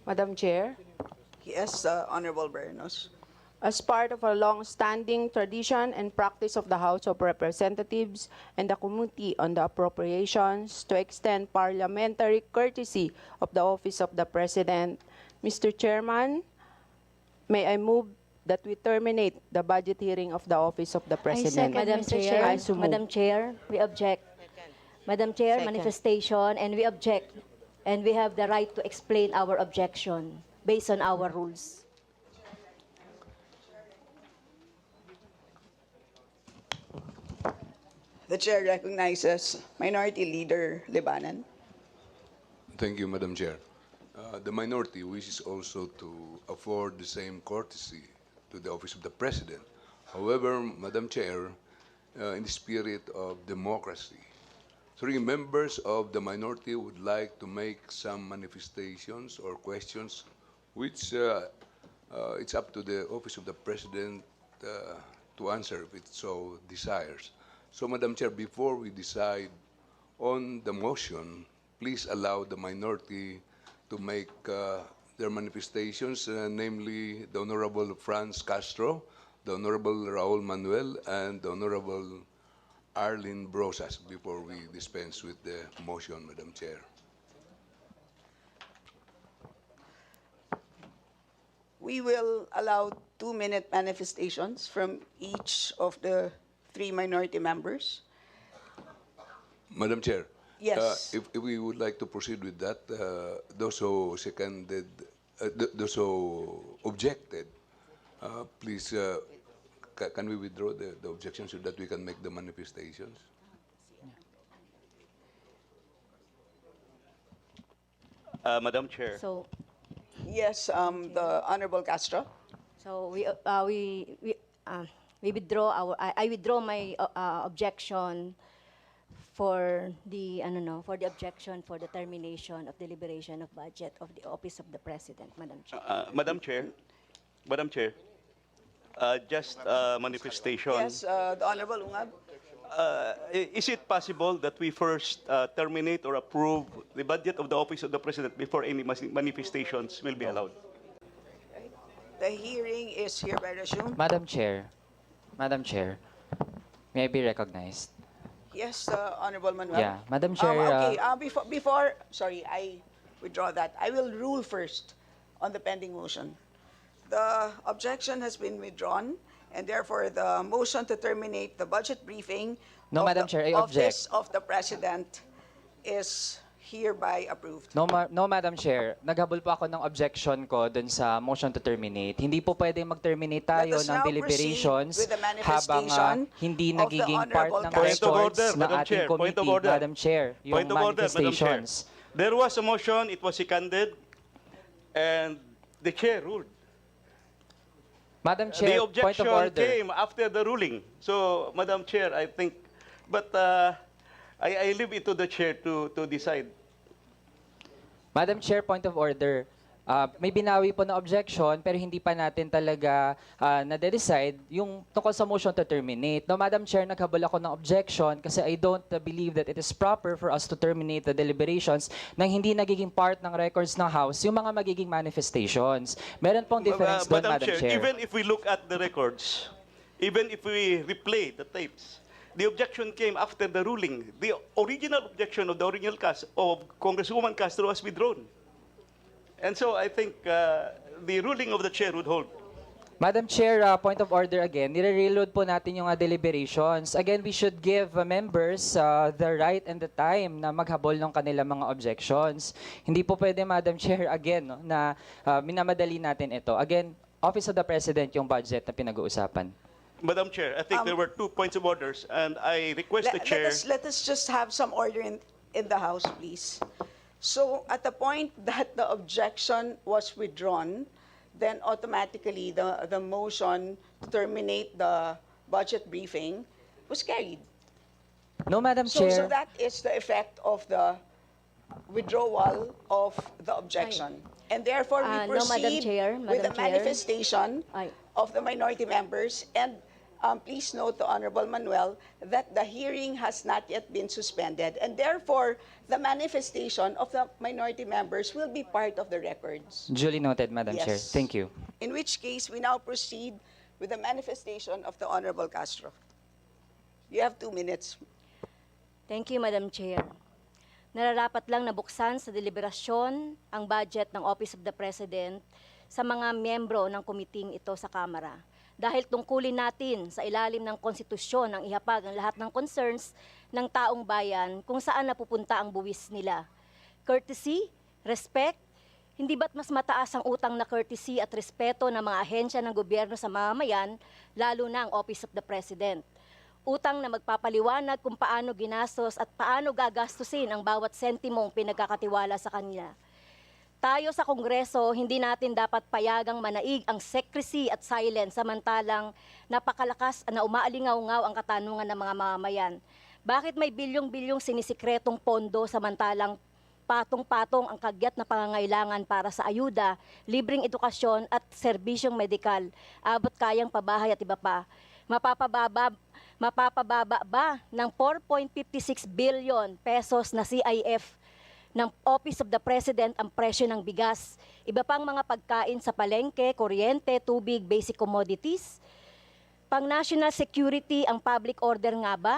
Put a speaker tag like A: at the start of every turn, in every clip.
A: Madam Chair,
B: Yes, Honorable Bernos.
A: as part of a long-standing tradition and practice of the House of Representatives and the Committee on the Appropriations to extend parliamentary courtesy of the Office of the President, Mr. Chairman, may I move that we terminate the budget hearing of the Office of the
C: I
A: President.
C: second,
D: Madam
C: Mr.
D: Chair,
C: Chair.
A: I so move.
D: Madam Chair, we object. Madam Chair,
A: Second.
D: manifestation, and we object. And we have the right to explain our objection based on our rules.
B: The chair recognizes Minority Leader Libanan.
E: Thank you, Madam Chair. The minority wishes also to afford the same courtesy to the Office of the President. However, Madam Chair, in the spirit of democracy, three members of the minority would like to make some manifestations or questions, which it's up to the Office of the President to answer if it so desires. So, Madam Chair, before we decide on the motion, please allow the minority to make their manifestations, namely the Honorable Franz Castro, the Honorable Raul Manuel, and the Honorable Arlene Brosas, before we dispense with the motion, Madam Chair.
B: We will allow 2-minute manifestations from each of the 3 minority members.
E: Madam Chair.
B: Yes.
E: If we would like to proceed with that, those who seconded, those who objected, please, can we withdraw the objection so that we can make the manifestations?
F: Madam Chair.
D: So,
B: Yes, the Honorable Castro.
D: so we withdraw I withdraw my objection for the for the objection for the termination of deliberation of budget of the Office of the President, Madam Chair.
F: Madam Chair, just manifestation.
B: Yes, the Honorable Ungab.
F: Is it possible that we first terminate or approve the budget of the Office of the President before any manifestations will be allowed?
B: The hearing is hereby resumed.
G: Madam Chair, may I be recognized?
B: Yes, Honorable Manuel.
G: Yeah, Madam Chair.
B: Okay, before, sorry, I withdraw that. I will rule first on the pending motion. The objection has been withdrawn, and therefore the motion to terminate the budget briefing
G: No,
B: of
G: Madam
B: the
G: Chair, I
B: Office
G: object.
B: of the President is hereby approved.
G: No, Madam Chair. Naghabol po ako ng objection ko dun sa motion to terminate. Hindi po pwedeng mag-terminate tayo
B: Let us
G: ng
B: now
G: deliberations
B: proceed with the
G: habang
B: manifestation
G: hindi
B: of the
G: nagiging part
B: Honorable
G: ng
B: Castro.
F: Point of
G: records
F: order,
G: ng
F: Madam
G: ating
F: Chair. Point of
G: committee,
F: order.
G: Madam Chair, yung
F: Point of order, Madam Chair.
G: manifestations.
F: There was a motion, it was seconded, and the Chair ruled.
G: Madam
F: The
G: Chair, point
F: objection
G: of order.
F: came after the ruling. So, Madam Chair, I think, but I leave it to the Chair to decide.
G: Madam Chair, point of order. May binawi po na objection pero hindi pa natin talaga nade-decide yung tungkol sa motion to terminate. No, Madam Chair, naghabol ako ng objection kasi I don't believe that it is proper for us to terminate the deliberations nang hindi nagiging part ng records ng House yung mga magiging manifestations. Meron pong difference doon, Madam Chair.
F: Even if we look at the records, even if we replay the tapes, the objection came after the ruling. The original objection of the original cast of Congresswoman Castro was withdrawn. And so I think the ruling of the Chair would hold.
G: Madam Chair, point of order again. Nire-reload po natin yung deliberations. Again, we should give members the right and the time na maghabol ng kanilang mga objections. Hindi po pwede, Madam Chair, again, no, na minamadali natin ito. Again, Office of the President yung budget na pinag-uusapan.
F: Madam Chair, I think there were 2 points of orders, and I request the Chair.
B: Let us just have some order in the House, please. So at the point that the objection was withdrawn, then automatically the motion to terminate the budget briefing was carried.
G: No, Madam
B: So
G: Chair.
B: that is the effect of the withdrawal of the objection. And therefore, we
D: no, Madam
B: proceed
D: Chair,
B: with
D: Madam
B: the
D: Chair.
B: manifestation
D: Ay.
B: of the minority members. And please note to Honorable Manuel that the hearing has not yet been suspended, and therefore the manifestation of the minority members will be part of the records.
G: Duly noted, Madam Chair.
B: Yes.
G: Thank you.
B: In which case, we now proceed with the manifestation of the Honorable Castro. You have 2 minutes.
D: Thank you, Madam Chair. Nararapat lang nabuksan sa deliberasyon ang budget ng Office of the President sa mga miyembro ng komiting ito sa Kamara. Dahil tungkulin natin sa ilalim ng konstitusyon ang ihapag ang lahat ng concerns ng taong bayan kung saan napupunta ang buwis nila. Courtesy, respect, hindi ba't mas mataas ang utang na courtesy at respeto ng mga ahensya ng gobyerno sa mamamayan, lalo na ang Office of the President? Utang na magpapaliwanag kung paano ginastos at paano gagastusin ang bawat sentimong pinagkakatiwala sa kanila. Tayo sa Kongreso, hindi natin dapat payagang manaig ang secrecy at silence samantalang napakalakas na umaalingaw-ngaw ang katanungan ng mga mamamayan. Bakit may bilyong-bilyong sinisikretong pondo samantalang patong-patong ang kagyat na pangangailangan para sa ayuda, libreng edukasyon at serbisyong medikal, abot kayang pabahay at iba pa? Mapapababa ba ng 4.56 billion pesos na CIF ng Office of the President ang presyo ng bigas, iba pang mga pagkain sa palengke, kuryente, tubig, basic commodities? Pang national security ang public order nga ba?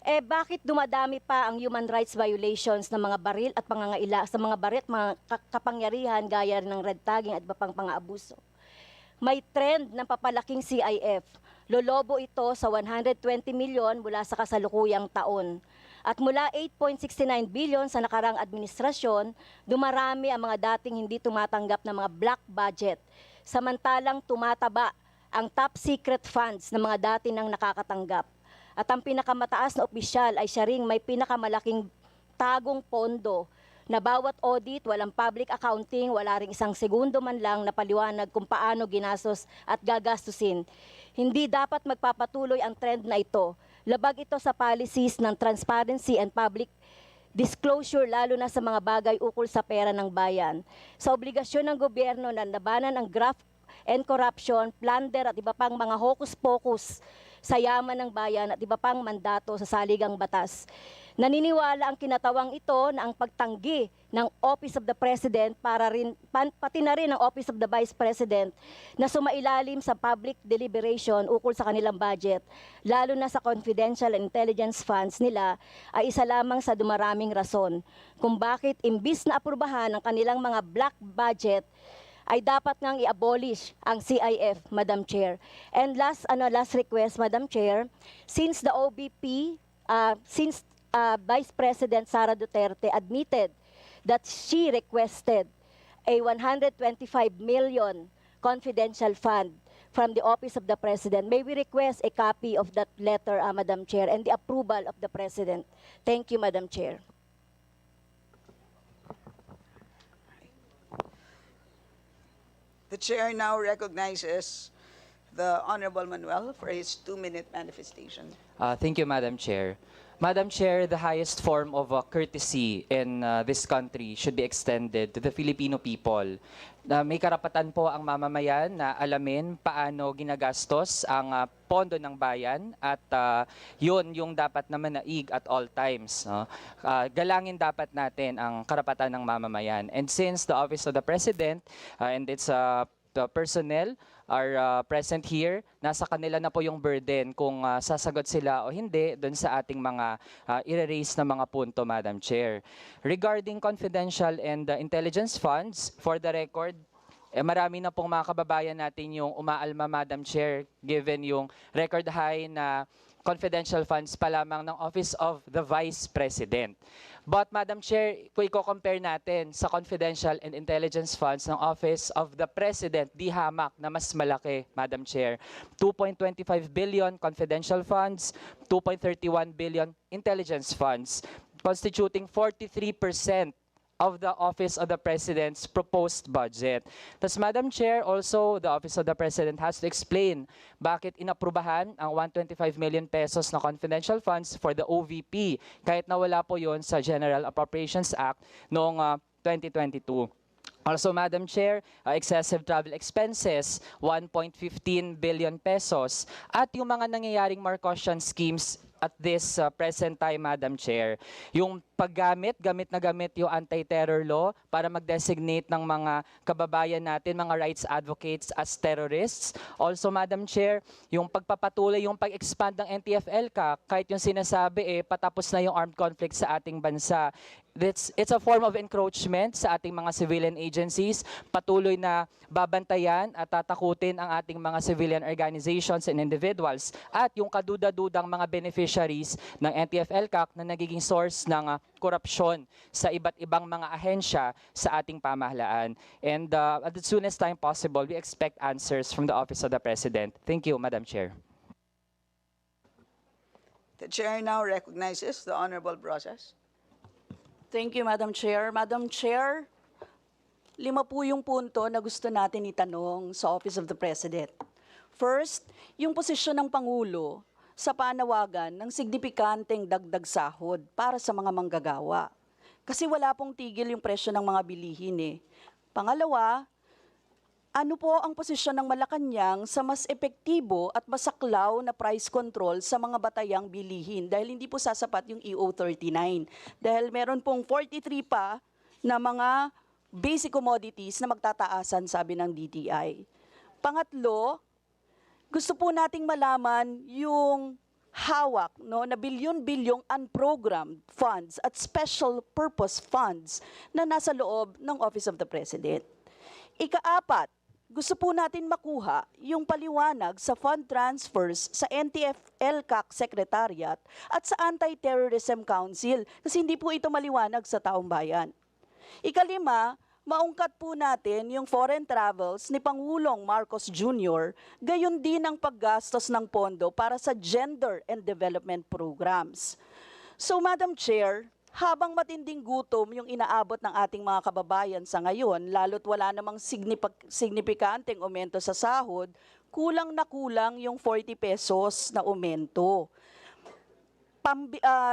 D: Bakit dumadami pa ang human rights violations ng mga baril at sa mga baril at mga kapangyarihan gaya ng red tagging at iba pang pang-aabuso? May trend ng papalaking CIF. Lolobo ito sa 120 milyon mula sa kasalukuyang taon. At mula 8.69 billion sa nakarang administrasyon, dumarami ang mga dating hindi tumatanggap ng mga black budget. Samantalang tumataba ang top secret funds ng mga dati nang nakakatanggap. At ang pinakamataas na opisyal ay siya ring may pinakamalaking tagong pondo na bawat audit, walang public accounting, wala ring isang segundo man lang na paliwanag kung paano ginastos at gagastusin. Hindi dapat magpapatuloy ang trend na ito. Labag ito sa policies ng transparency and public disclosure lalo na sa mga bagay ukol sa pera ng bayan. Sa obligasyon ng gobyerno na labanan ang graft and corruption, plunder at iba pang mga hocus-pocus sa yaman ng bayan at iba pang mandato sa saligang batas. Naniniwala ang kinatawang ito na ang pagtanggi ng Office of the President pati na rin ang Office of the Vice President na sumailalim sa public deliberation ukol sa kanilang budget, lalo na sa confidential and intelligence funds nila, ay isa lamang sa dumaraming rason kung bakit imbis na aprubahan ang kanilang mga black budget, ay dapat ngang i-abolish ang CIF, Madam Chair. And last request, Madam Chair, since the OBP, Vice President Sara Duterte admitted that she requested a 125 million confidential fund from the Office of the President. May we request a copy of that letter, Madam Chair, and the approval of the President. Thank you, Madam Chair.
B: The chair now recognizes the Honorable Manuel for his 2-minute manifestation.
G: Thank you, Madam Chair. Madam Chair, the highest form of courtesy in this country should be extended to the Filipino people. May karapatan po ang mamamayan na alamin paano ginagastos ang pondo ng bayan at yun yung dapat na manaig at all times. No? Galangin dapat natin ang karapatan ng mamamayan. And since the Office of the President and its the personnel are present here, nasa kanila na po yung burden kung sasagot sila o hindi doon sa ating mga i-raise na mga punto, Madam Chair. Regarding confidential and intelligence funds, for the record, marami na pong mga kababayan natin yung umaalma, Madam Chair, given yung record high na confidential funds pa lamang ng Office of the Vice President. But Madam Chair, kung i-compare natin sa confidential and intelligence funds ng Office of the President, di hamak na mas malaki, Madam Chair. 2.25 billion confidential funds, 2.31 billion intelligence funds, constituting 43% of the Office of the President's proposed budget. Thus, Madam Chair, also the Office of the President has to explain bakit inaprubahan ang 125 million pesos na confidential funds for the OVP kahit na wala po yon sa General Appropriations Act noong 2022. Also, Madam Chair, excessive travel expenses, 1.15 billion pesos. At yung mga nangyayaring Marcosian schemes at this present time, Madam Chair, yung gamit yung anti-terror law para mag-designate ng mga kababayan natin, mga rights advocates as terrorists. Also, Madam Chair, yung pagpapatuloy, yung pag-expand ng NTF-ELCAC, kahit yung sinasabi, patapos na yung armed conflict sa ating bansa. It's a form of encroachment sa ating mga civilian agencies. Patuloy na babantayan at tatakutin ang ating mga civilian organizations and individuals. At yung kaduda-dudang mga beneficiaries ng NTF-ELCAC na nagiging source ng korupsyon sa iba't ibang mga ahensya sa ating pamahalaan. And at the soonest time possible, we expect answers from the Office of the President. Thank you, Madam Chair.
B: The chair now recognizes the Honorable Brosas.
C: Thank you, Madam Chair. Madam Chair, 5 po yung punto na gusto natin itanong sa Office of the President. First, yung posisyon ng Pangulo sa panawagan ng signifikanteng dagdag sahod para sa mga manggagawa. Kasi wala pong tigil yung presyo ng mga bilihin eh. Pangalawa, ano po ang posisyon ng Malacanang sa mas epektibo at masaklaw na price control sa mga batayang bilihin dahil hindi po sasapat yung EO39. Dahil meron pong 43 pa na mga basic commodities na magtataasan, sabi ng DTI. Pangatlo, gusto po nating malaman yung hawak na bilyon-bilyong unprogrammed funds at special purpose funds na nasa loob ng Office of the President. Ika-4, gusto po natin makuha yung paliwanag sa fund transfers sa NTF-ELCAC Secretariat at sa Anti-Terrorism Council kasi hindi po ito maliwanag sa taong bayan. Ika-5, maungkat po natin yung foreign travels ni Pangulong Marcos Jr., gayon din ang paggastos ng pondo para sa gender and development programs. So, Madam Chair, habang matinding gutom yung inaabot ng ating mga kababayan sa ngayon, lalo't wala namang signifikanteng aumento sa sahod, kulang na kulang yung 40 pesos na aumento.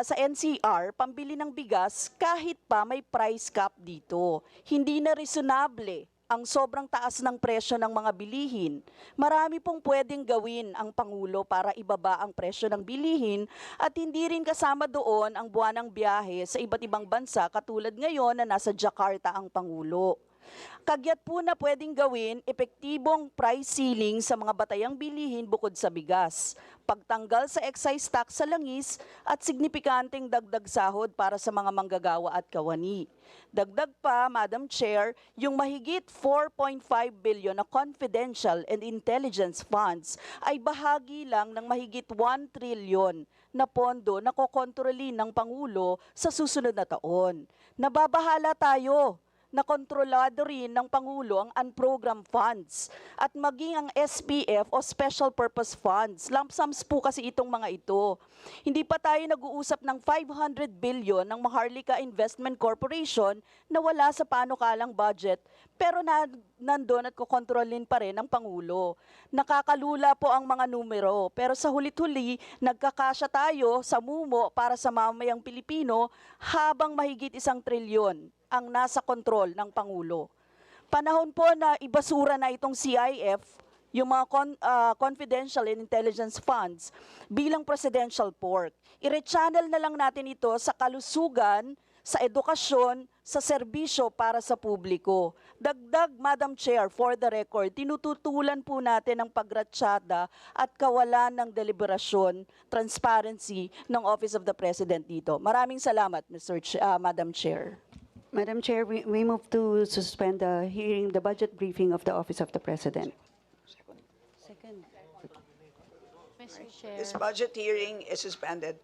C: Sa NCR, pambili ng bigas, kahit pa may price cap dito. Hindi na reasonable ang sobrang taas ng presyo ng mga bilihin. Marami pong pwedeng gawin ang Pangulo para ibaba ang presyo ng bilihin at hindi rin kasama doon ang buwanang biyahe sa iba't ibang bansa katulad ngayon na nasa Jakarta ang Pangulo. Kagyat po na pwedeng gawin, epektibong price ceiling sa mga batayang bilihin bukod sa bigas, pagtanggal sa excise tax sa langis at signifikanteng dagdag sahod para sa mga manggagawa at kawani. Dagdag pa, Madam Chair, yung mahigit 4.5 billion na confidential and intelligence funds ay bahagi lang ng mahigit 1 trillion na pondo na kokontrolin ng Pangulo sa susunod na taon. Nababahala tayo na kontrolado rin ng Pangulo ang unprogrammed funds at maging ang SPF o Special Purpose Funds. Lump sums po kasi itong mga ito. Hindi pa tayo nag-uusap ng 500 billion ng Maharlika Investment Corporation na wala sa panukalang budget pero nandun at kukontrolin pa rin ng Pangulo. Nakakalula po ang mga numero pero sa hulit-huli nagkakasya tayo sa mumo para sa mamayang Pilipino habang mahigit 1 trilyon ang nasa kontrol ng Pangulo. Panahon po na ibasura na itong CIF, yung mga confidential and intelligence funds, bilang presidential pork. I-rechannel na lang natin ito sa kalusugan, sa edukasyon, sa serbisyo para sa publiko. Dagdag, Madam Chair, for the record, tinututulan po natin ang pagratsyada at kawalan ng deliberasyon, transparency ng Office of the President dito. Maraming salamat, Madam Chair.
H: Madam Chair, we move to suspend the hearing, the budget briefing of the Office of the President.
B: This budget hearing is suspended.